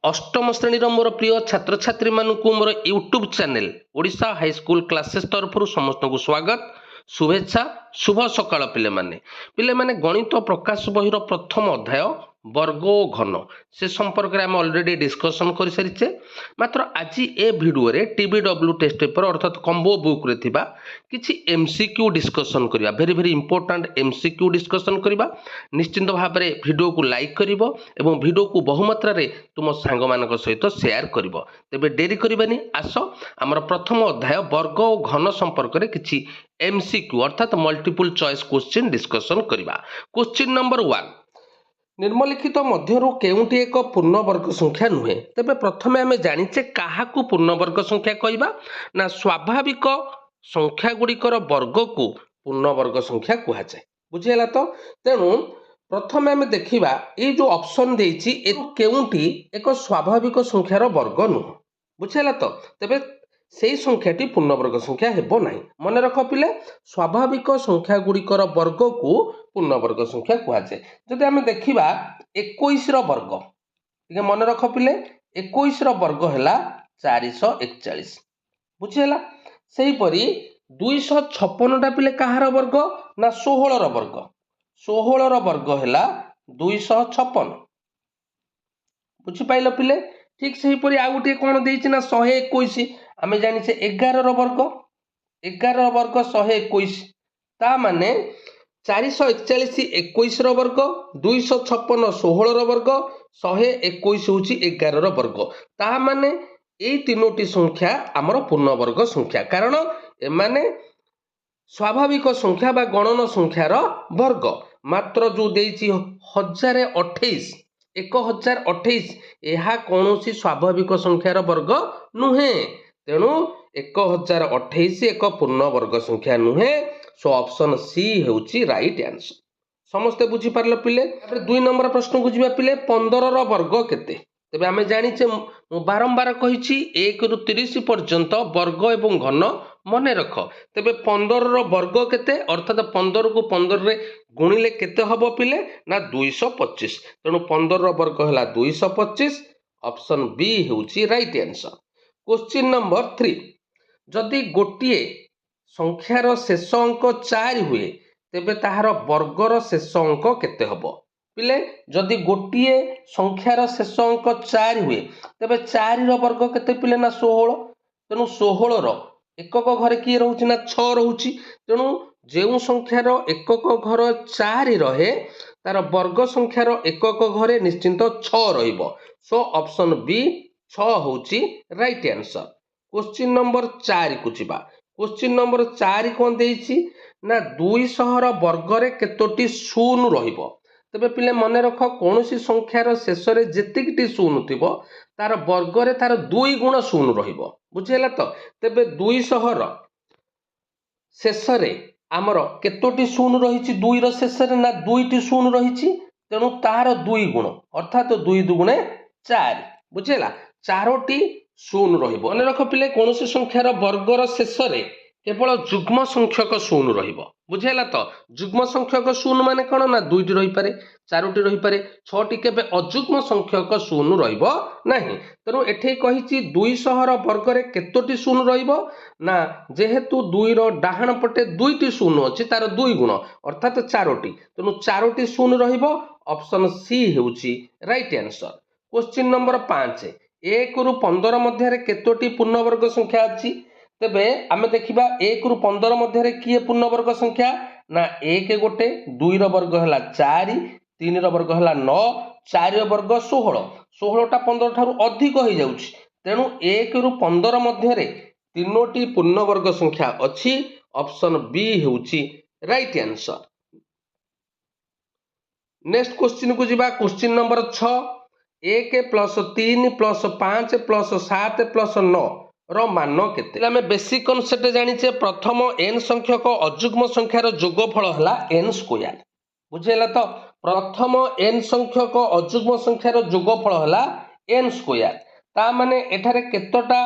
अष्टम श्रेणी मोर प्रिय छात्र छात्री मानू मोर YouTube channel Odisha high school classes तरफ समस्त को स्वागत शुभेच्छा शुभ सकाळ पिले माने गणित प्रकाश बहिर प्रथम अध्याय वर्ग और घन से संपर्क में आम अलरेडी डिस्कसन कर सारी मात्र आज ए भिडियो रे TBW टेस्ट पेपर अर्थात कंबो बुक रे थिबा किछि MCQ डिस्कसन करबा very very important MCQ discussion करबा निश्चिंत भाव में भिडियो को लाइक करिवो एवं भिडियो को बहुमात्रा रे तुम सांग मानक सहित शेयर करिवो तेबे डेरी करबानी आस आमर प्रथम अध्याय वर्ग और घन संपर्क में किछि MCQ अर्थात मल्टीपल चॉइस क्वेश्चन डिस्कसन करबा। क्वेश्चन नंबर 1 निम्नलिखित मध्यरु केउंटी एक पूर्णवर्ग संख्या नुहे तेबे प्रथमे आमे जानिचे काहाकू पूर्णवर्ग संख्या कहबा ना स्वाभाविक संख्या गुड़िकर वर्ग को पूर्णवर्ग संख्या कहा जाए बुझिला तो तेणु प्रथमे आमे देखिबा ए जो ऑप्शन देइछि ए केउंटी एक स्वाभाविक संख्यार वर्ग नुह बुझिला तो तेबे सेही संख्याटी पूर्णवर्ग संख्या हेबो नाही मन रख पिले स्वाभाविक संख्या गुड़िकर वर्ग को पूर्णवर्ग संख्या कहा जाए जदि आमे देखिबा 21 रो वर्ग ठीक मन रख पिले 21 रो वर्ग हैला 441 बुझिला सेही परी 256 टा पिले कहार वर्ग ना 16 रो वर्ग 16 रो वर्ग हैला 256 बुझि पाइलो पिले ठीक सही परी आ गुटे कोन देइछि ना 121 आमे जानि से 11 रो वर्ग 11 रो वर्ग 121 ता माने 441 21 रो वर्ग 256 16 रो वर्ग 121 होछि 11 रो वर्ग ता माने एई तीनोटी संख्या हमर पूर्ण वर्ग संख्या कारण एमाने स्वाभाविक संख्या बा गणन संख्यार वर्ग मात्र जो देइछि 1028 1028 एहा कोनोसी स्वाभाविक संख्यार वर्ग नुहे तेणु 1028 एक पूर्ण वर्ग संख्या नुहे सो ऑप्शन सी हेउची राइट आंसर समस्ते बुझी पारल पिले दुई नंबर प्रश्न को जिबा पिले 15 रो वर्ग केते तेबे आमे जानिचे मु बारंबार कहिछि 1 रु 30 पर्यंत वर्ग एवं घन मने रख तेबे 15 रो वर्ग केते अर्थात 15 को 15 रे गुणिले केते हबो पिले ना 225 तेणु 15 रो वर्ग हला 225 ऑप्शन बी हेउची राइट आंसर। क्वेश्चन नंबर 3 जदि गोटिए संख्यार शेष अंक 4 हुए तेबे ताहार वर्गर शेष अंक केते हबो पिले जदि गोटिए संख्यार शेष अंक 4 हुए तेबे 4 रो वर्ग केते पिले ना 16 तेणु 16 रो एकक घरे किए रहउछि ना 6 रहउछि तेणु जेउ संख्यार एकक घर 4 रहे तार वर्ग संख्यार एकक घरे निश्चिंत 6 रहिबो सो ऑप्शन बी 6 होउछि राइट आंसर। क्वेश्चन नंबर 4 को जिबा क्वेश्चन नंबर 4 कोन देइछि ना 200 रो वर्ग रे केतोटी शून्य रहिबो तबे पिले मन रख कोनोसी संख्यार शेष रे जेतिकटी शून्य थिबो तार वर्ग रे तार 2 गुण शून्य रहिबो बुझिला तो तेबे 200 रो शेष रे आमर केतोटी शून्य रहिछि 2 रो शेष रे ना 2टी शून्य रहिछि तेणु तार 2 गुण अर्थात 2 दुगुणे 4 बुझिला 4टी शून्य रहिबो मन रख पिले कोनोसी संख्यार वर्गर शेष रे केवल जुग्म संख्यक शून्य रहिबो बुझिला तो जुग्म संख्यक शून्य माने कोन ना 2टी रहि पारे 4टी रहि पारे 6टी केबे अजुग्म संख्यक शून्य रहिबो नाही तेनु एठे कहिछि 200 रो वर्ग रे केतोटी शून्य रहिबो ना जेहेतु 2 रो डाहाण पटे 2टी शून्य अछि तार 2 गुण अर्थात 4टी तेनु 4टी शून्य रहिबो ऑप्शन सी हेउछि राइट आंसर। क्वेश्चन नंबर 5 1 रु 15 मध्य रे केतोटी पूर्णवर्ग संख्या अछि तेबे आमे देखिबा 1 रु 15 मध्य रे किए पूर्णवर्ग संख्या ना 1 गोटे 2 रो वर्ग हला 4 3 रो वर्ग हला 9 4 रो वर्ग 16 16 टा 15 ठारू अधिक होई जाउछि तेणु 1 रु 15 मध्य रे तीनोटी पूर्णवर्ग संख्या अछि ऑप्शन बी हेउछि राइट आंसर। नेक्स्ट क्वेश्चन को जिबा क्वेश्चन नंबर 6 1 + 3 + 5 + 7 + 9 रो मान केते आमे बेसिक कॉन्सेप्ट जानिचे प्रथम n संख्यक अजुग्म संख्यार जोगफल हला n स्क्वायर बुझिला तो प्रथम n संख्यक अजुग्म संख्यार जोगफल हला n स्क्वायर ता माने एठारे केतोटा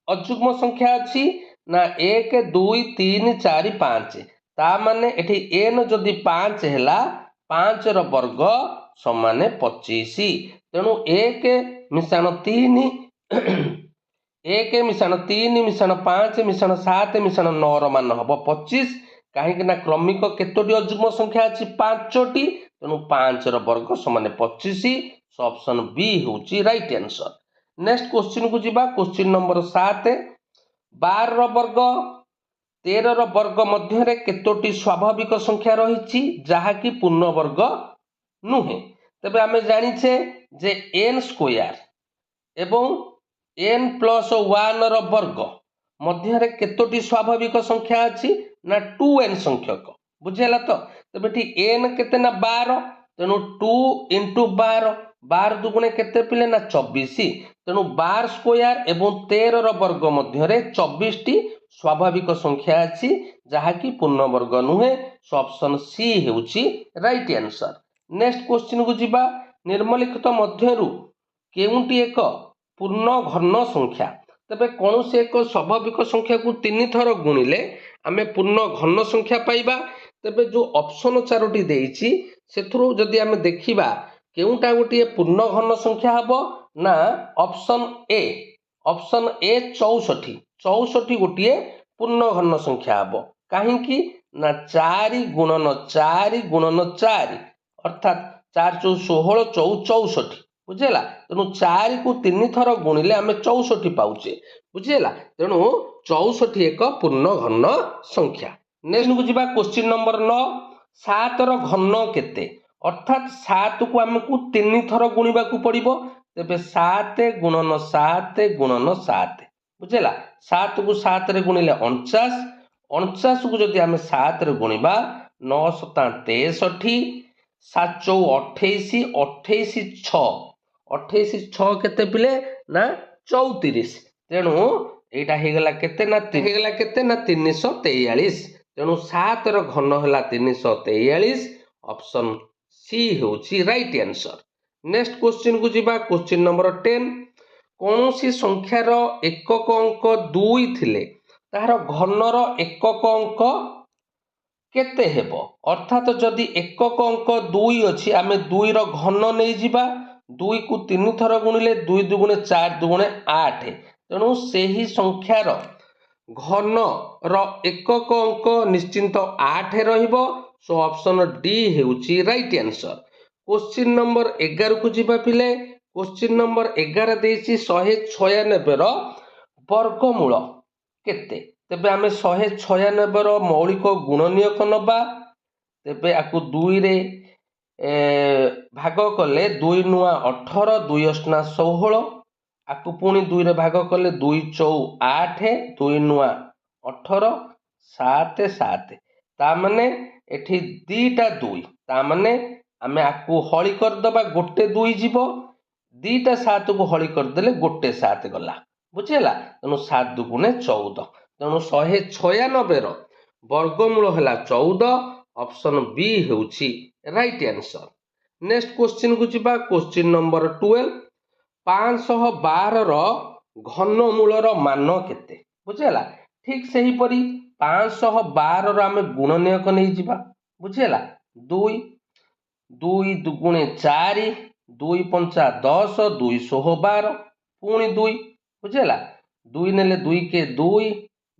अजुग्म संख्या अछि ना 1 2 3 4 5 ता माने एठी n जदि 5 हैला 5 रो वर्ग समान 25 तेणु 1 मिशाण 3 1 मिशाण 3 मिशाण 5 मिशाण 7 मिशाण 9 मान हम 25 कहीं क्रमिक केतोटी अजुग्म संख्या अच्छी 5टी तेणु 5 वर्ग समान 25 सो ऑप्शन बी होची राइट आंसर। नेक्स्ट क्वेश्चन को जीवा क्वेश्चन नंबर 7 12 वर्ग 13 वर्ग मध्य केतोटी स्वाभाविक संख्या रही जहाँकि पूर्ण वर्ग नुहे तेबे आमे जानिछे जे n स्क्वायर एवं n प्लस 1 रो वर्ग मध्य केतोटी स्वाभाविक संख्या अच्छी ना 2n संख्यक बुझेला तो तेबे ठी n केते ना 12 तेणु 2 इंटू 12 12 दुगुणे केते पिले ना 24 तेणु 12 स्क्वायर एवं 13 रो वर्ग मध्य 24 टी स्वाभाविक संख्या अच्छी जहाँकि पूर्ण वर्ग नुहे सो ऑप्शन सी हेउची राइट आंसर। नेक्स्ट क्वेश्चन को जीवा निम्नलिखित मध्यरु केउंटी एक पूर्ण घन संख्या तबे कौन से एक स्वाभाविक संख्या को 3 थर गुणिले आमे पूर्ण घन संख्या पाइबा तबे जो ऑप्शन 4टी देइछि सेथुरु जदि आमे देखिबा केउंटा गोटे पूर्ण घन संख्या हबो ना ऑप्शन ए 64 गोटे पूर्ण घन संख्या हबो काहेकि ना 4 गुणन 4 गुणन 4 अर्थात 4 चौ 16 चौ 64 बुझेला तेणु 4 को 3 थर गुणिले आमे 64 पाउचे बुझेला तेणु 64 एक पूर्ण घन संख्या। नेक्स्ट को जीवा क्वेश्चन नंबर 9 7 रो घन केते अर्थात 7 को हमकु 3 थर गुणिबा को पड़िबो तेबे 7 गुणन 7 गुणन 7 बुझेला 7 को 7 रे गुणिले 49 49 को जदि आमे 7 रे गुणिबा 9 7 63 7 चौ 28 28 6 28 6 केते पिले ना 34 तेणु एटा हेगला केते ना 343 तेणु 7 रो घन होला 343 ऑप्शन सी होची राइट आंसर। नेक्स्ट क्वेश्चन को जीवा क्वेश्चन नंबर 10 कौन सी संख्यार एकक अंक 2 थिले तार घनर एकक अंक केते हेबो अर्थात जदि एकक अंक 2 अछि आमे 2 रो घन नै जिबा 2 को 3 थर गुणिले 2 दुगुणे 4 दुगुणे 8 तेणु सेही संख्यार घन रो एकक अंक निश्चिंत 8 रहिबो सो ऑप्शन डी हेउची राइट आंसर। क्वेश्चन नंबर 11 को जिबा पिले क्वेश्चन नंबर 11 देछि 196 रो वर्गमूल केते तेबे आमे 196 रो मौलिक गुणनीयक नबा तेबे आकु 2 रे भाग कले 2 नुआ 18 2 अष्टा 16 आकु पुणी 2 रे भाग कले 2 चौ 8 2 नुआ 18 7 7 ता माने एठी दीटा 2 ता माने आमे आकु हळी कर दबा गोटे 2 जीवो दीटा 7 को हळी कर देले गोटे 7 गला बुझेला तेनु 7 दुगुणे 14 तेणु 196 रो वर्गमूल है 14 ऑप्शन बी हेउची राइट आंसर। नेक्स्ट क्वेश्चन को जीवा क्वेश्चन नंबर 12 512 रो घनमूल रो मान केते बुझेला ठीक सही परी 512 रो आमे गुणनीयक नै जीवा बुझेला 2 2 दुगुणे 4 2 पंचा 10 2 16 पुणी 2 बुझेला 2 नेले 2 के 2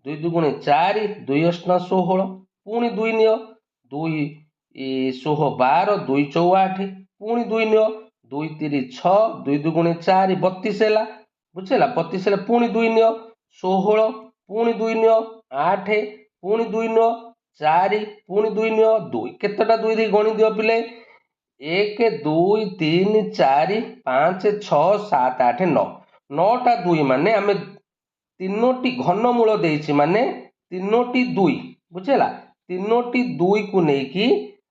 2 दुगुणे 4 2 अष्टा 16 पुणी 2 नियो 2 16 2 चौ 8 पुणी 2 नियो 2 3 6 2 दुगुणे 4 32 हैला बुझेला 32 हैला पुणी 2 नियो 16 पुणी 2 नियो 8 पुणी 2 नियो 4 पुणी 2 नियो 2 केतेटा 2 रे गणी दियो पिले 1 2 3 4 5 6 7 8 9 9टा 2 माने आमे तीनोटी घनमूल देइछि माने तीनोटी 2 बुझेला तीनोटी 2 को नेकी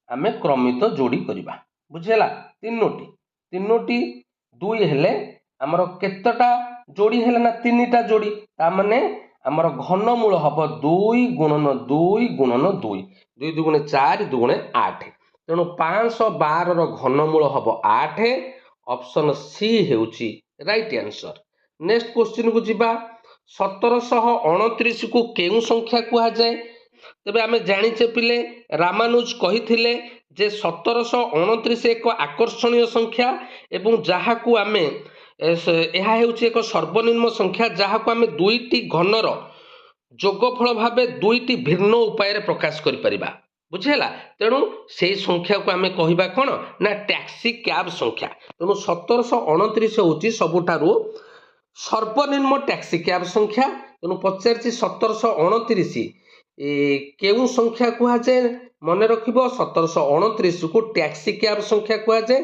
आमे क्रमित जोड़ी करिबा बुझेला तीनोटी 2 हेले हमर केतटा जोड़ी हेले ना तीनटा जोड़ी ता माने हमर घनमूल हबो 2 गुणन 2 गुणन 2 2 दुगुणे 4 दुगुणे 8 तेणु 512 रो घनमूल हबो 8 ऑप्शन सी हेउची राइट आंसर। नेक्स्ट क्वेश्चन को जीवा 1729 को केउ संख्या कुहा जाए तेबे आमे जानिचे पिले रामानुज कहिथिले ଯେ 1729 ଏକ ଆକର୍ଷଣୀୟ ସଂଖ୍ୟା ଏବଂ ଯାହାକୁ ଆମେ ଏହା ହେଉଛି ଏକ ସର୍ବନିମ୍ନ ସଂଖ୍ୟା ଯାହାକୁ ଆମେ ଦୁଇଟି ଘନର ଯୋଗଫଳ ଭାବେ ଦୁଇଟି ଭିନ୍ନ ଉପାୟରେ ପ୍ରକାଶ କରିପାରିବା। ବୁଝିହେଲା। ତେଣୁ ସେଇ ସଂଖ୍ୟାକୁ ଆମେ କହିବା କ'ଣ ନା ଟ୍ୟାକ୍ସି କ୍ୟାବ୍ ସଂଖ୍ୟା। ତେଣୁ 1729 ହେଉଛି ସବୁଠାରୁ ସର୍ବନିମ୍ନ ଟ୍ୟାକ୍ସି କ୍ୟାବ୍ ସଂଖ୍ୟା। ତେଣୁ ପଚାରିଛି 1729 କେଉଁ ସଂଖ୍ୟା କୁହାଯାଏ? ମନେ ରଖିବ 1729କୁ ଟ୍ୟାକ୍ସି କ୍ୟାବ୍ ସଂଖ୍ୟା କୁହାଯାଏ।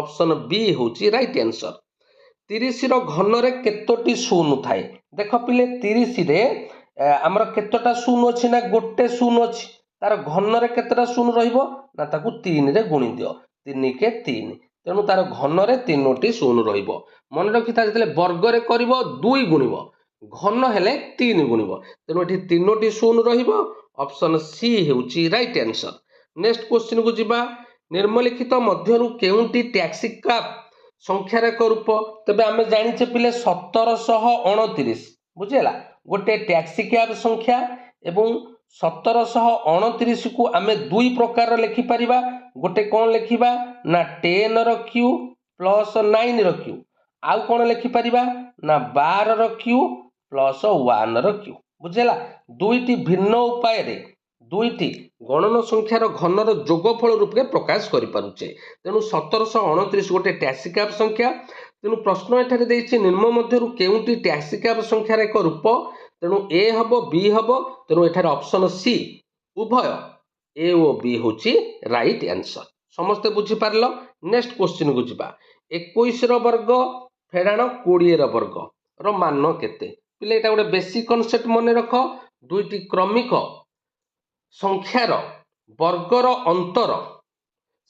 ଅପସନ୍ ବି ହେଉଛି ରାଇଟ୍ ଆନ୍ସର। 30ର ଘନରେ କେତୋଟି ଶୂନ ଥାଏ? ଦେଖ ପିଲେ 30ରେ ଆମର କେତେଟା ଶୂନ ଅଛି ନା ଗୋଟେ ଶୂନ ଅଛି। ତାର ଘନରେ କେତେଟା ଶୂନ ରହିବ ନା ତାକୁ 3ରେ ଗୁଣି ଦିଅ। 3 କେ 3। ତେଣୁ ତାର ଘନରେ 3ଟି ଶୂନ ରହିବ। ମନେ ରଖିଥା ଯେତେବେଳେ ବର୍ଗରେ କରିବ 2 ଗୁଣିବ, ଘନ ହେଲେ 3 ଗୁଣିବ। ତେଣୁ ଏଠି 3ଟି ଶୂନ ରହିବ। ଅପସନ୍ ସି ହେଉଛି ରାଇଟ୍ ଆନ୍ସର। ନେକ୍ସଟ କ୍ୱେଶ୍ଚିନକୁ ଯିବା। ନିମ୍ନଲିଖିତ ମଧ୍ୟରୁ କେଉଁଟି ଟ୍ୟାକ୍ସି କ୍ୟାବ୍ ସଂଖ୍ୟାର ଏକ ରୂପ? ତେବେ ଆମେ ଜାଣିଛେ ପିଲେ 1729 ବୁଝିହେଲା ଗୋଟେ ଟ୍ୟାକ୍ସି କ୍ୟାବ୍ ସଂଖ୍ୟା ଏବଂ 1729କୁ ଆମେ ଦୁଇ ପ୍ରକାର ଲେଖିପାରିବା। ଗୋଟେ କ'ଣ ଲେଖିବା ନା 10ର କ୍ୟୁ ପ୍ଲସ୍ 9ର କ୍ୟୁ। ଆଉ କ'ଣ ଲେଖିପାରିବା ନା 12ର କ୍ୟୁ ପ୍ଲସ୍ 1ର କ୍ୟୁ। ବୁଝିହେଲା। ଦୁଇଟି ଭିନ୍ନ ଉପାୟରେ ଦୁଇଟି ଗଣନ ସଂଖ୍ୟାର ଘନର ଯୋଗଫଳ ରୂପେ ପ୍ରକାଶ କରିପାରୁଛେ। ତେଣୁ 1729 ଗୋଟେ ଟ୍ୟାକ୍ସି କ୍ୟାବ୍ ସଂଖ୍ୟା। ତେଣୁ ପ୍ରଶ୍ନ ଏଠାରେ ଦେଇଛି ନିମ୍ନ ମଧ୍ୟରୁ କେଉଁଟି ଟ୍ୟାକ୍ସି କ୍ୟାବ୍ ସଂଖ୍ୟାର ଏକ ରୂପ? ତେଣୁ ଏ ହେବ ବି ହେବ। ତେଣୁ ଏଠାରେ ଅପସନ୍ ସି ଉଭୟ ଏ ଓ ବି ହେଉଛି ରାଇଟ୍ ଆନ୍ସର। ସମସ୍ତେ ବୁଝିପାରିଲ। ନେକ୍ସଟ କ୍ୱେଶ୍ଚିନକୁ ଯିବା। 21ର ବର୍ଗ ଫେଡାଣ 20ର ବର୍ଗର ମାନ କେତେ? ପିଲେ ଏଇଟା ଗୋଟେ ବେସିକ୍ କନସେପ୍ଟ ମନେ ରଖ। ଦୁଇଟି କ୍ରମିକ ସଂଖ୍ୟାର ବର୍ଗର ଅନ୍ତର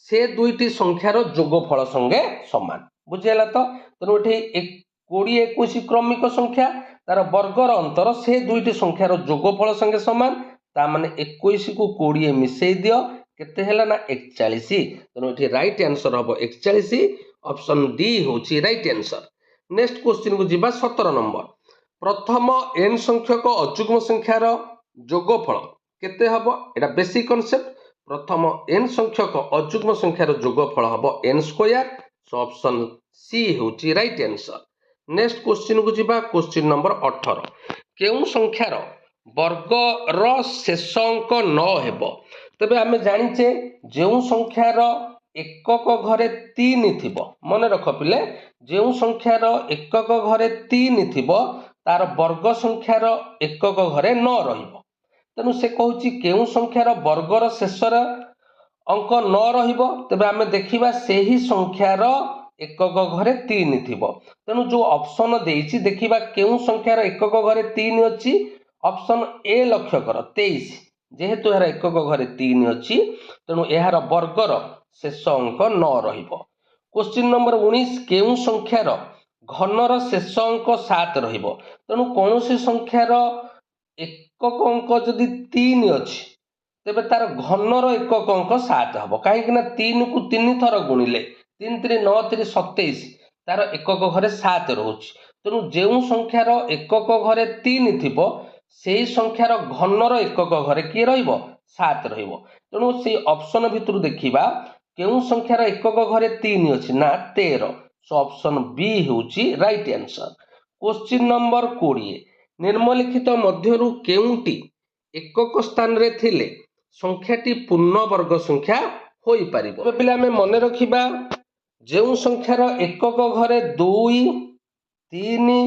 ସେ ଦୁଇଟି ସଂଖ୍ୟାର ଯୋଗଫଳ ସଙ୍ଗେ ସମାନ। ବୁଝିହେଲା ତ? ତେଣୁ ଏଠି 20 21 କ୍ରମିକ ସଂଖ୍ୟା ତାର ବର୍ଗର ଅନ୍ତର ସେ ଦୁଇଟି ସଂଖ୍ୟାର ଯୋଗଫଳ ସଙ୍ଗେ ସମାନ। ତା ମାନେ 21କୁ 20 ମିଶେଇ ଦିଅ କେତେ ହେଲା ନା 41। ତେଣୁ ଏଠି ରାଇଟ୍ ଆନ୍ସର ହେବ 41। ଅପସନ୍ ଡି ହେଉଛି ରାଇଟ୍ ଆନ୍ସର। ନେକ୍ସଟ କ୍ୱେଶ୍ଚିନକୁ ଯିବା 17 ନମ୍ବର। ପ୍ରଥମ n ସଂଖ୍ୟକ ଅଯୁଗ୍ମ ସଂଖ୍ୟାର ଯୋଗଫଳ କେତେ ହେବ? ଏଇଟା ବେସିକ୍ କନସେପ୍ଟ। ପ୍ରଥମ n ସଂଖ୍ୟକ ଅଯୁଗ୍ମ ସଂଖ୍ୟାର ଯୋଗଫଳ ହେବ n ସ୍କୋୟାର। ଅପସନ୍ ସି ହେଉଛି ରାଇଟ୍ ଆନ୍ସର। ନେକ୍ସଟ କ୍ୱେଶ୍ଚିନକୁ ଯିବା। Question number 18। କେଉଁ ସଂଖ୍ୟାର ବର୍ଗର ଶେଷ ଅଙ୍କ 9 ହେବ? ତେବେ ଆମେ ଜାଣିଛେ ଯେଉଁ ସଂଖ୍ୟାର ଏକକ ଘରେ 3 ଥିବ, ମନେ ରଖ ପିଲେ, ଯେଉଁ ସଂଖ୍ୟାର ଏକକ ଘରେ 3 ଥିବ ତାର ବର୍ଗ ସଂଖ୍ୟାର ଏକକ ଘରେ 9 ରହିବ। ତେଣୁ ସେ କହୁଛି କେଉଁ ସଂଖ୍ୟାର ବର୍ଗର ଶେଷର ଅଙ୍କ 9 ରହିବ? ତେବେ ଆମେ ଦେଖିବା ସେହି ସଂଖ୍ୟାର ଏକକ ଘରେ 3 ଥିବ। ତେଣୁ ଯେଉଁ ଅପସନ ଦେଇଛି ଦେଖିବା କେଉଁ ସଂଖ୍ୟାର ଏକକ ଘରେ 3 ଅଛି। ଅପସନ ଏ ଲକ୍ଷ୍ୟ କର 23। ଯେହେତୁ ଏହାର ଏକକ ଘରେ 3 ଅଛି ତେଣୁ ଏହାର ବର୍ଗର ଶେଷ ଅଙ୍କ 9 ରହିବ। Question number 19। କେଉଁ ସଂଖ୍ୟାର ଘନର ଶେଷ ଅଙ୍କ 7 ରହିବ? ତେଣୁ କୌଣସି ସଂଖ୍ୟାର ଏକକ ଅଙ୍କ ଯଦି 3 ଅଛି ତେବେ ତାର ଘନର ଏକକ ଅଙ୍କ 7 ହେବ। କାହିଁକି ନା 3କୁ 3 ଥର ଗୁଣିଲେ 3 3 9 3 27 ତାର ଏକକ ଘରେ 7 ରହୁଛି। ତେଣୁ ଯେଉଁ ସଂଖ୍ୟାର ଏକକ ଘରେ 3 ଥିବ ସେଇ ସଂଖ୍ୟାର ଘନର ଏକକ ଘରେ କିଏ ରହିବ? 7 ରହିବ। ତେଣୁ ସେଇ ଅପସନ ଭିତରୁ ଦେଖିବା କେଉଁ ସଂଖ୍ୟାର ଏକକ ଘରେ 3 ଅଛି ନା 13। ଅପସନ ବି ହେଉଛି ରାଇଟ୍ ଆନ୍ସର। Question number 20। ନିମ୍ନଲିଖିତ ମଧ୍ୟରୁ କେଉଁଟି ଏକକ ସ୍ଥାନରେ ଥିଲେ ସଂଖ୍ୟାଟି ପୂର୍ଣ୍ଣବର୍ଗ ସଂଖ୍ୟା ହୋଇପାରିବ? ଏବେ ପିଲା ଆମେ ମନେ ରଖିବା ଯେଉଁ ସଂଖ୍ୟାର ଏକକ ଘରେ 2 3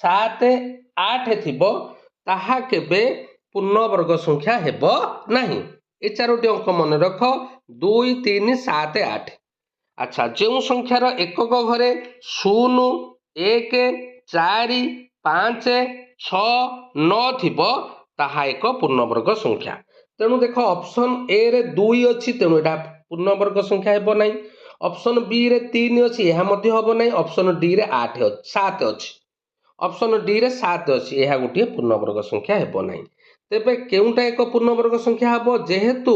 7 8 ଥିବ ତାହା କେବେ ପୂର୍ଣ୍ଣବର୍ଗ ସଂଖ୍ୟା ହେବ ନାହିଁ। ଏ ଚାରୋଟି ଅଙ୍କ ମନେ ରଖ 2 3 7 8। ଆଚ୍ଛା, ଯେଉଁ ସଂଖ୍ୟାର ଏକକ ଘରେ 0 1 4 5 6 9 ଥିବ ତାହା ଏକ ପୂର୍ଣ୍ଣବର୍ଗ ସଂଖ୍ୟା। ତେଣୁ ଦେଖ ଅପସନ ଏ ରେ 2 ଅଛି ତେଣୁ ଏଟା ପୂର୍ଣ୍ଣବର୍ଗ ସଂଖ୍ୟା ହେବ ନାହିଁ। ଅପସନ ବି ରେ 3 ଅଛି ଏହା ମଧ୍ୟ ହେବ ନାହିଁ। ଅପସନ ଡି ରେ 7 ଅଛି। ଅପସନ ଡି ରେ 7 ଅଛି ଏହା ଗୋଟିଏ ପୂର୍ଣ୍ଣବର୍ଗ ସଂଖ୍ୟା ହେବ ନାହିଁ। ତେବେ କେଉଁଟା ଏକ ପୂର୍ଣ୍ଣବର୍ଗ ସଂଖ୍ୟା ହେବ? ଯେହେତୁ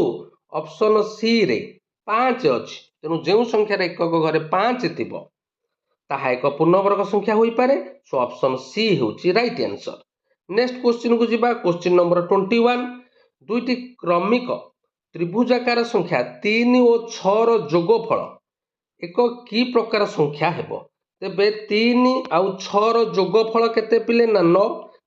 ଅପସନ ସି ରେ 5 ଅଛି ତେଣୁ ଯେଉଁ ସଂଖ୍ୟାର ଏକକ ଘରେ 5 ଥିବ ତାହା ଏକ ପୂର୍ଣ୍ଣବର୍ଗ ସଂଖ୍ୟା ହୋଇପାରେ। ଅପସନ ସି ହେଉଛି ରାଇଟ୍ ଆନ୍ସର। ନେକ୍ସଟ କ୍ୱେଶ୍ଚିନକୁ ଯିବା। Question number 21। ଦୁଇଟି କ୍ରମିକ त्रिभुजाकार संख्या 3 और 6 रो जोगफल एक कि प्रकार संख्या हेबो। तेबे 3 आउ 6 रो जोगफल केते पिले ना 9।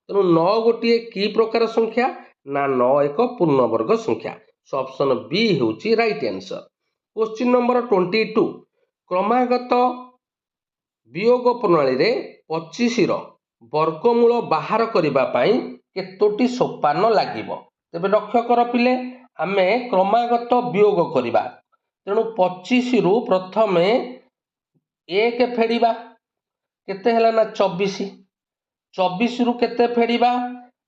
तेणु 9 गोटे कि प्रकार संख्या ना 9 एक पूर्णवर्ग संख्या। सो ऑप्शन बी होची राइट आंसर। क्वेश्चन नंबर 22 क्रमागत वियोग प्रणाली रे 25 रो वर्गमूल बाहर करिबा पई केतोटी सोपान लागिबो। तेबे लक्ष्य कर पिले आमे क्रमागत वियोग करिबा। तेणु 25 रु प्रथमे 1 फेडिबा केते हैला ना 24। 24 रु केते फेडिबा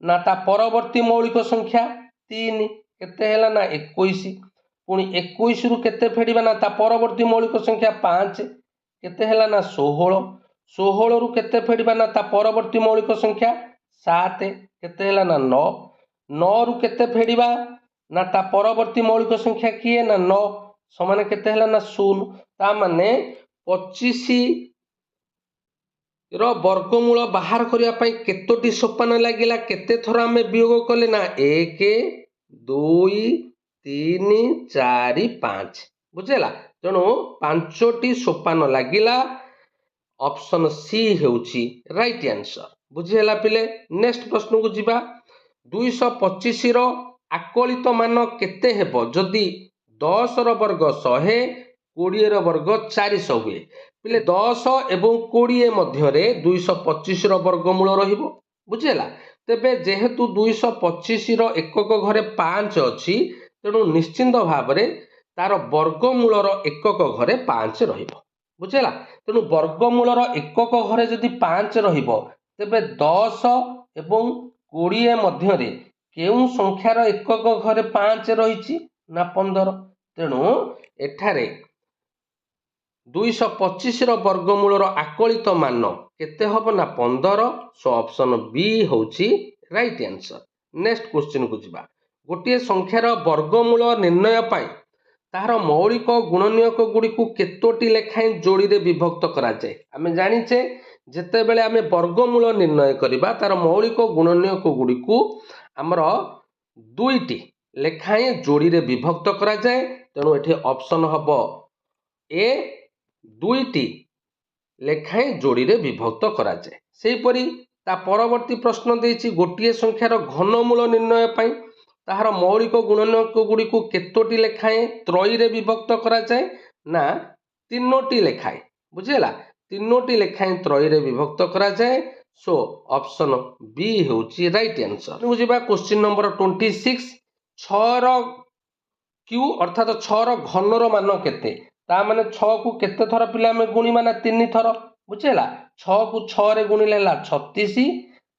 ना ता परवर्ती मौलिक संख्या 3 केते हैला ना 21। पुणी 21 रु केते फेडिबा ना ता परवर्ती मौलिक संख्या 5 केते हैला ना 16। 16 रु केते फेडिबा ना ता परवर्ती मौलिक संख्या 7 केते हैला ना 9। 9 रु केते फेडिबा ना ता परवर्ती मौलिक संख्या किए ना 9 समान केते हैला ना 0। ता माने 25 रो वर्गमूल बाहर करिया पई केतोटी सोपान लागिला केते थर आमे वियोग कले ना 1 2 3 4 5 बुझेला। तेणु 5टी सोपान लागिला। ऑप्शन सी हेउची राइट आंसर। बुझेला पिले। नेक्स्ट प्रश्न को जिबा 225 रो आकलित मान केते हेबो जदि 10 रो वर्ग 100 20 रो वर्ग 400 हुए। पिले 10 एवं 20 मध्य रे 225 रो वर्गमूल रहिबो। बुझेला। तेबे जेहेतु 225 रो एकक घरे 5 अछि तेणु निश्चिंत भाव रे तार वर्गमूल रो एकक घरे 5 रहिबो। बुझेला। तेणु वर्गमूल रो एकक घरे जदि 5 रहिबो तेबे 10 एवं 20 मध्य रे केउ संख्यार एकक घरे 5 रहिछि ना 15। तेणु एठारे 225 रो वर्गमूल रो आकलित मान केते हबो ना 15। सो ऑप्शन बी होची राइट आंसर। नेक्स्ट क्वेश्चन को जिबा गोटे संख्यार वर्गमूल निर्णय पाई तार मौलिक गुणनीयक गुड़ी को केतोटी लेखाएं जोड़ी रे विभक्त करा जाए। आमे जानिचे जेते बेले आमे वर्गमूल निर्णय करिबा तार मौलिक गुणनीयक गुड़ी को हमर 2टी लेखाएं जोड़ी रे विभक्त करा जाए। तेणु एठी ऑप्शन हबो ए 2टी लेखाएं जोड़ी रे विभक्त करा जाए। सेहीपरि ता परवर्ती प्रश्न देछि गोटिए संख्यार घनमूल निर्णय पाई ताहार मौलिक गुणनीयक गुड़ी को केतोटी लेखाएं त्रयी रे विभक्त करा जाए ना 3टी लेखाएं। बुझेला। 3टी लेखाएं त्रयी रे विभक्त करा जाए। सो ऑप्शन बी होची राइट आंसर। बुझिबा क्वेश्चन नंबर 26 6 रो क्यू अर्थात 6 रो घन रो मान केते ता माने 6 को केते थर पिला में गुणीमा ना 3 थर। बुझेला। 6 को 6 रे गुणिले ला 36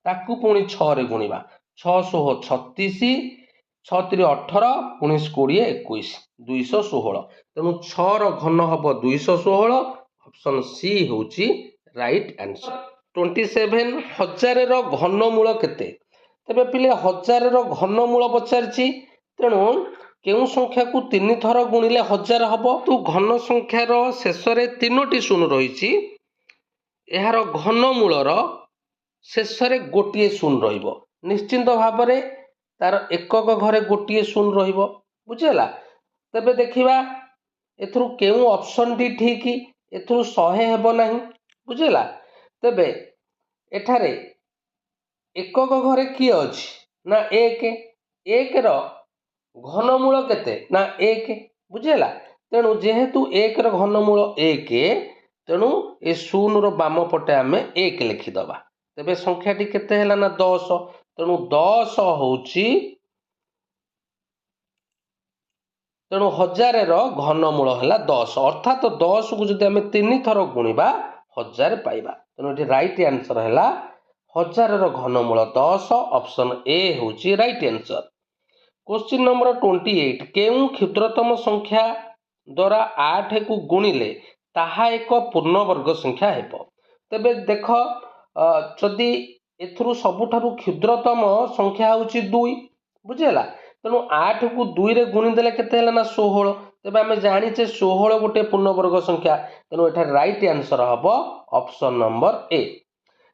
ताकू पुणी 6 रे गुणीबा 636 6 3 18 19 20 21 216। तेणु 6 रो घन हबो 216। ऑप्शन सी होची राइट आंसर। 27 1000 रो घनमूल केते। तेबे पिले 1000 रो घनमूल पचारछि। तेणु केउ संख्या को 3 थर गुणिले 1000 हबो। तू घन संख्यार शेष रे 3टी शून्य रहिछि एहार घनमूल रो शेष रे गोटिए शून्य रहिबो। निश्चिंत भाव रे तार एकक घरे गोटिए शून्य रहिबो। बुझेला। तबे देखिबा एथरु केउ ऑप्शन टी ठीक एथरु 100 हेबो नाही। बुझेला। तबे एठारे एकक घरे की अछि ना 1 1 रो घनमूल केते ना 1। बुझेला। तेणु जेहेतु 1 रो घनमूल 1 तेणु ए शून्य रो बाम पटे आमे 1 लिखि दबा। तबे संख्याटी केते हैला ना 10। तेणु 10 होची तेणु 1000 रो घनमूल हैला 10 अर्थात 10 को जदि आमे 3 थर गुणीबा 1000 पाइबा। तेणु एठी राइट आंसर हैला 1000 रो घनमूल 10। ऑप्शन ए होची राइट आंसर। क्वेश्चन नंबर 28 केउ क्षुद्रतम संख्या द्वारा 8 को गुणिले ताहा एक पूर्णवर्ग संख्या हेबो। तबे देख जदि एथरु सबुठारु क्षुद्रतम संख्या होची 2। बुझेला। तेणु 8 को 2 रे गुणी देले केते हैला ना 16। तबे आमे जानिचे 16 गोटे पूर्णवर्ग संख्या। तेणु एठा राइट आंसर हबो ऑप्शन नंबर ए।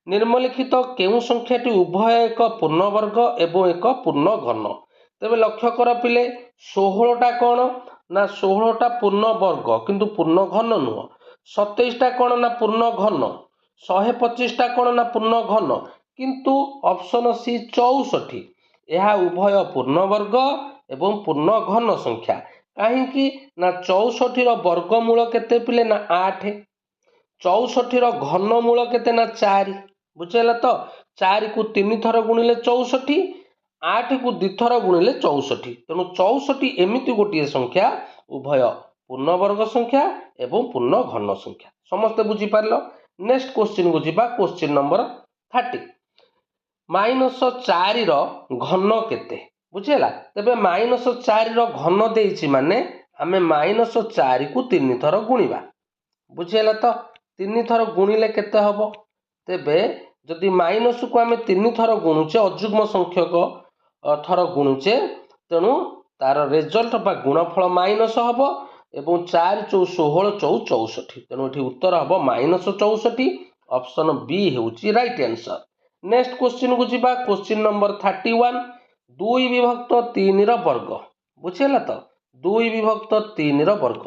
निम्नलिखित केउ संख्याटी उभय एक पूर्णवर्ग एवं एक पूर्ण घन। तबे लक्ष्य कर पिले ଷୋହଳटा କ'ଣ ନା 16ଟା ପୂର୍ଣ୍ଣ ବର୍ଗ କିନ୍ତୁ ପୂର୍ଣ୍ଣ ଘନ ନୁହଁ। 27ଟା କ'ଣ ନା ପୂର୍ଣ୍ଣ ଘନ। 125ଟା କ'ଣ ନା ପୂର୍ଣ୍ଣ ଘନ। କିନ୍ତୁ ଅପସନ୍ ସି 64 ଏହା ଉଭୟ ପୂର୍ଣ୍ଣ ବର୍ଗ ଏବଂ ପୂର୍ଣ୍ଣ ଘନ ସଂଖ୍ୟା। କାହିଁକି ନା 64ର ବର୍ଗମୂଳ କେତେ ପିଲେ ନା 8, 64ର ଘନମୂଳ କେତେ ନା 4। ବୁଝିହେଲା ତ? 4କୁ 3 ଥର ଗୁଣିଲେ 64, 8କୁ 2 ଥର ଗୁଣିଲେ 64। ତେଣୁ 64 ଏମିତି ଗୋଟିଏ ସଂଖ୍ୟା ଉଭୟ ପୂର୍ଣ୍ଣବର୍ଗ ସଂଖ୍ୟା ଏବଂ ପୂର୍ଣ୍ଣ ଘନ ସଂଖ୍ୟା। ସମସ୍ତେ ବୁଝିପାରିଲ? ନେକ୍ସଟ କ୍ୱେଶ୍ଚିନ୍କୁ ଯିବା। Question number 30। -4ର ଘନ କେତେ? ବୁଝିହେଲା? ତେବେ -4ର ଘନ ଦେଇଛି ମାନେ ଆମେ -4କୁ 3 ଥର ଗୁଣିବା। ବୁଝିହେଲା ତ? 3 ଥର ଗୁଣିଲେ କେତେ ହେବ? ତେବେ ଯଦି ମାଇନସକୁ ଆମେ 3 ଥର ଗୁଣୁଛେ, ଅଯୁଗ୍ମ ସଂଖ୍ୟକ ଥର ଗୁଣୁଛେ, ତେଣୁ ତାର ରେଜଲ୍ଟ ବା ଗୁଣଫଳ ମାଇନସ ହେବ ଏବଂ 4 × 16 = 64। ତେଣୁ ଏଠି ଉତ୍ତର ହେବ -64। ଅପସନ୍ ବି ହେଉଛି ରାଇଟ୍ ଆନ୍ସର। ନେକ୍ସଟ କ୍ୱେଶ୍ଚିନ୍କୁ ଯିବା। Question number 31। 2/3ର ବର୍ଗ। ବୁଝିହେଲା ତ? 2/3ର ବର୍ଗ।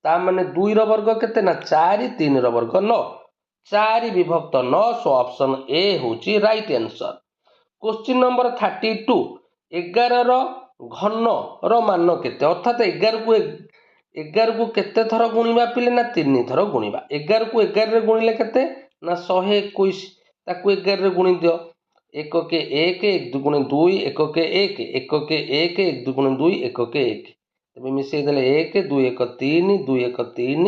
ତା ମାନେ 2ର ବର୍ଗ କେତେ ନା 4, 3ର ବର୍ଗ 9। 4/9। ସୋ ଅପସନ୍ ଏ ହେଉଛି ରାଇଟ୍ ଆନ୍ସର। Question number 32। 11ର ଘନର ମାନ କେତେ? ଅର୍ଥାତ୍ 11କୁ କେତେ ଥର ଗୁଣିବା ପିଲେ ନା 3 ଥର ଗୁଣିବା। 11କୁ 11ରେ ଗୁଣିଲେ କେତେ ନା 121। ତାକୁ 11ରେ ଗୁଣି ଦିଅ। 1 କେ 1, 1 2 2, 1 କେ 1, 1 କେ 1, 1 2 2, 1 କେ 1। ତେବେ ମିଶେଇ ଦେଲେ 1 2 1 3, 2 1 3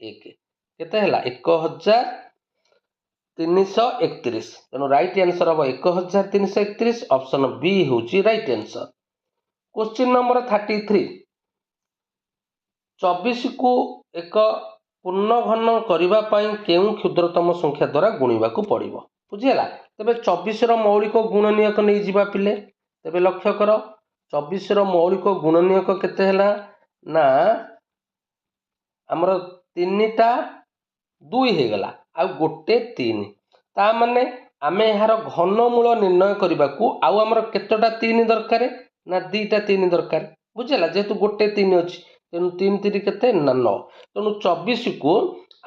1। କେତେ ହେଲା? 1331। ତେଣୁ ରାଇଟ୍ ଆନ୍ସର ହେବ 1331। ଅପସନ୍ ବି ହେଉଛି ରାଇଟ୍ ଆନ୍ସର। Question number 33। 24କୁ ଏକ ପୂର୍ଣ୍ଣ ଘନ କରିବା ପାଇଁ କେଉଁ କ୍ଷୁଦ୍ରତମ ସଂଖ୍ୟା ଦ୍ୱାରା ଗୁଣିବାକୁ ପଡ଼ିବ? ବୁଝିହେଲା? ତେବେ 24ର ମୌଳିକ ଗୁଣନୀୟକ ନେଇଯିବା ପିଲେ। ତେବେ ଲକ୍ଷ୍ୟ କର, 24ର ମୌଳିକ ଗୁଣନୀୟକ କେତେ ହେଲା ନା ଆମର 3ଟା 2 ହେଇଗଲା ଆଉ 1 3। ତା ମାନେ ଆମେ ଏହାର ଘନମୂଳ ନିର୍ଣ୍ଣୟ କରିବାକୁ ଆଉ ଆମର କେତେଟା 3 ଦରକାର ନା 2ଟା 3 ଦରକାର। ବୁଝିହେଲା? ଯେହେତୁ 1 3 ଅଛି, ତେଣୁ 3 3 କେତେ ନା 9। ତେଣୁ 24କୁ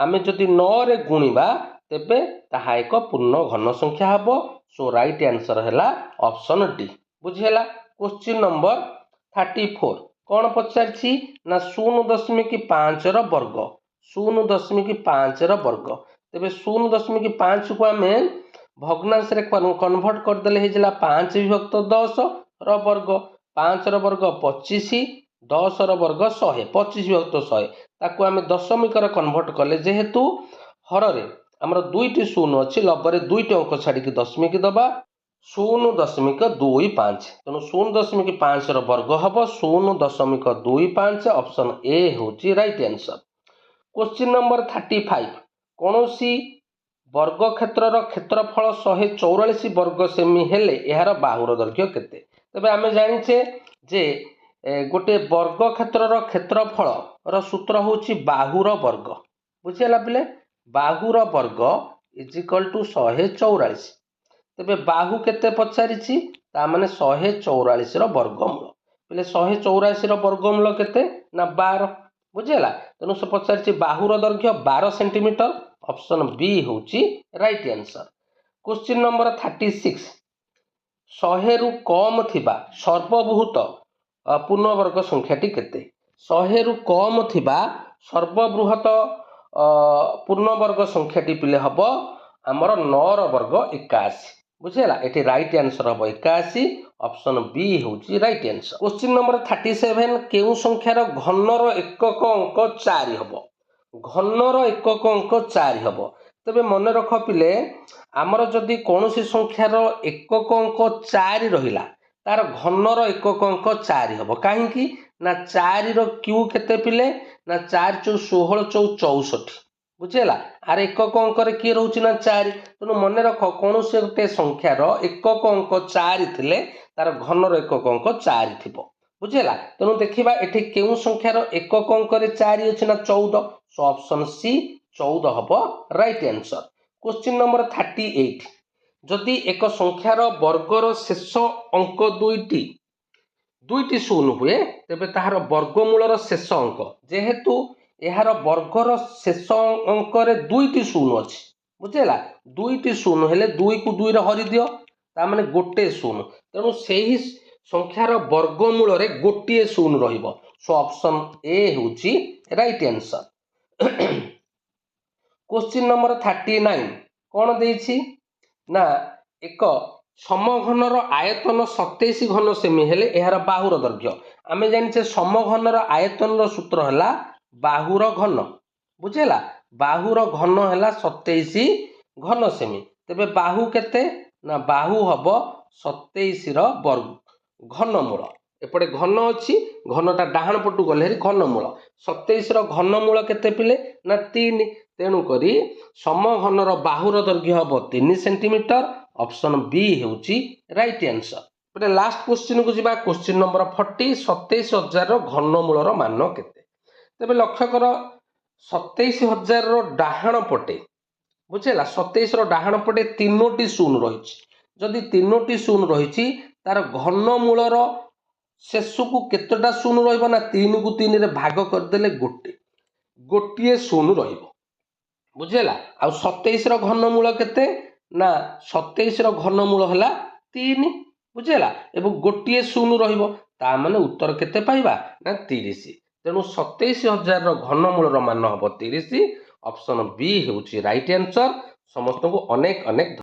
ଆମେ ଯଦି 9ରେ ଗୁଣିବା ତେବେ ତାହା ଏକ ପୂର୍ଣ୍ଣ ଘନ ସଂଖ୍ୟା ହେବ। ସୋ ରାଇଟ୍ ଆନ୍ସର ହେଲା ଅପସନ୍ ଡି। ବୁଝିହେଲା? Question number 34। କ'ଣ ପଚାରିଛି ନା 0.5ର ବର୍ଗ। 0.5ର ବର୍ଗ। ତେବେ 0.5କୁ ଆମେ ଭଗ୍ନାଂଶରେ କନଭର୍ଟ କରିଦେଲେ ହେଇଥିଲା 5/10ର ବର୍ଗ। 5ର ବର୍ଗ 25, 10ର ବର୍ଗ 100, 25/100। ତାକୁ ଆମେ ଦଶମିକରେ କନଭର୍ଟ କଲେ, ଯେହେତୁ ହରରେ ଆମର 2ଟି 0 ଅଛି, ଲବରେ 2ଟି ଅଙ୍କ ଛାଡ଼ିକି ଦଶମିକ ଦେବା। 0.25। ତେଣୁ 0.5ର ବର୍ଗ ହେବ 0.25। ଅପସନ୍ ଏ ହେଉଛି ରାଇଟ୍ ଆନ୍ସର। Question number 35। କୌଣସି ବର୍ଗକ୍ଷେତ୍ରର କ୍ଷେତ୍ରଫଳ 144 ବର୍ଗ ସେମି ହେଲେ ଏହାର ବାହୁର ଦୈର୍ଘ୍ୟ କେତେ? ତେବେ ଆମେ ଜାଣିଛେ ଯେ ଗୋଟିଏ ବର୍ଗକ୍ଷେତ୍ରର କ୍ଷେତ୍ରଫଳର ସୂତ୍ର ହେଉଛି ବାହୁର ବର୍ଗ। ବୁଝିହେଲା ପିଲେ? ବାହୁର ବର୍ଗ = 144। ତେବେ ବାହୁ କେତେ ପଚାରିଛି? ତା ମାନେ 144ର ବର୍ଗମୂଳ। ପିଲେ 184ର ବର୍ଗମୂଳ କେତେ ନା 12। ବୁଝିହେଲା? ତେଣୁ ସେ ପଚାରିଛି ବାହୁର ଦୈର୍ଘ୍ୟ 12 ସେଣ୍ଟିମିଟର। ଅପସନ୍ ବି ହେଉଛି ରାଇଟ୍ ଆନ୍ସର। Question number 36। 100ରୁ କମ୍ ଥିବା ସର୍ବବୃହତ ପୂର୍ଣ୍ଣବର୍ଗ ସଂଖ୍ୟାଟି କେତେ? 100ରୁ କମ୍ ଥିବା ସର୍ବବୃହତ ପୂର୍ଣ୍ଣବର୍ଗ ସଂଖ୍ୟାଟି ପିଲେ ହେବ ଆମର 9ର ବର୍ଗ 81। ବୁଝିହେଲା? ଏଠି ରାଇଟ୍ ଆନ୍ସର ହେବ 81। ଅପସନ୍ ବି ହେଉଛି ରାଇଟ୍ ଆନ୍ସର। Question number 37। କେଉଁ ସଂଖ୍ୟାର ଘନର ଏକକ ଅଙ୍କ 4 ହେବ? ଘନର ଏକକ ଅଙ୍କ 4 ହେବ। ତେବେ ମନେ ରଖ ପିଲେ, ଆମର ଯଦି କୌଣସି ସଂଖ୍ୟାର ଏକକ ଅଙ୍କ 4 ରହିଲା, ତାର ଘନର ଏକକ ଅଙ୍କ 4 ହେବ। କାହିଁକି ନା 4ର କ୍ୟୁ କେତେ ପିଲେ ନା 4 × 16 = 64। ବୁଝିହେଲା? ଆର ଏକକ ଅଙ୍କରେ କିଏ ରହୁଛି ନା 4। ତେଣୁ ମନେ ରଖ, କୌଣସି ଗୋଟେ ସଂଖ୍ୟାର ଏକକ ଅଙ୍କ 4 ଥିଲେ ତାର ଘନର ଏକକ ଅଙ୍କ 4 ଥିବ। ବୁଝିହେଲା? ତେଣୁ ଦେଖିବା ଏଠି କେଉଁ ସଂଖ୍ୟାର ଏକକ ଅଙ୍କରେ 4 ଅଛି ନା 14। ସୋ ଅପସନ୍ ସି 14 ହେବ ରାଇଟ୍ ଆନ୍ସର। Question number 38। ଯଦି ଏକ ସଂଖ୍ୟାର ବର୍ଗର ଶେଷ ଅଙ୍କ 2ଟି ଦୁଇଟି ଶୂନ ହୁଏ ତେବେ ତାହାର ବର୍ଗମୂଳର ଶେଷ ଅଙ୍କ ଯେହେତୁ ଏହାର ବର୍ଗର ଶେଷ ଅଙ୍କରେ ଦୁଇଟି ଶୂନ ଅଛି ବୁଝିଲା ଦୁଇଟି ଶୂନ ହେଲେ 2କୁ 2ରେ ହରିଦିଅ ତାମାନେ ଗୋଟେ ଶୂନ ତେଣୁ ସେହି ସଂଖ୍ୟାର ବର୍ଗମୂଳରେ ଗୋଟିଏ ଶୂନ ରହିବ ସୋ ଅପସନ୍ ଏ ହେଉଛି ରାଇଟ୍ ଆନ୍ସର। क्वेश्चन नंबर 39 कौन देछि ना एक समघनर आयतन 27 घन सेमी हेले एहार बाहुर दैर्घ्य आमे जानिछे समघनर आयतन सूत्र हला बाहुर घन बुझेला बाहुर घन हला 27 घन सेमी तेबे बाहु केते ना बाहु हबो 27 रो वर्ग घनमूल एपटे घन अच्छी घनटा डाहाण पटू गले घनमूल 27 रो घनमूल केते पिले ना 3 तेणुक समघनर बाहुर दैर्घ्य हम 3 सेंटीमीटर ऑप्शन बी होची राइट आंसर। गोटे लास्ट क्वेश्चन को जीवा क्वेश्चन नंबर 40 27,000 घनमूलर मान केते तेबे लक्ष्य कर 27,000 डाहाण पटे बुझेला 27 रो डाहाण पटे 3टी शून्य रही जदि 3टी शून्य रही तार घनमूलर शेष को केतटा शून्य रहिबो ना 3 को 3 रे भाग करदेले गोटे शून्य रहिबो बुझेला आ 27 रो घनमूल केते ना 27 रो घनमूल हला 3 बुझेला एवं गोटे शून्य रहिबो ता माने उत्तर केते पाइबा ना 30 तेणु 27,000 रो घनमूलर मान हबो 30 ऑप्शन बी होची राइट आंसर। समस्त को अनेक अनेक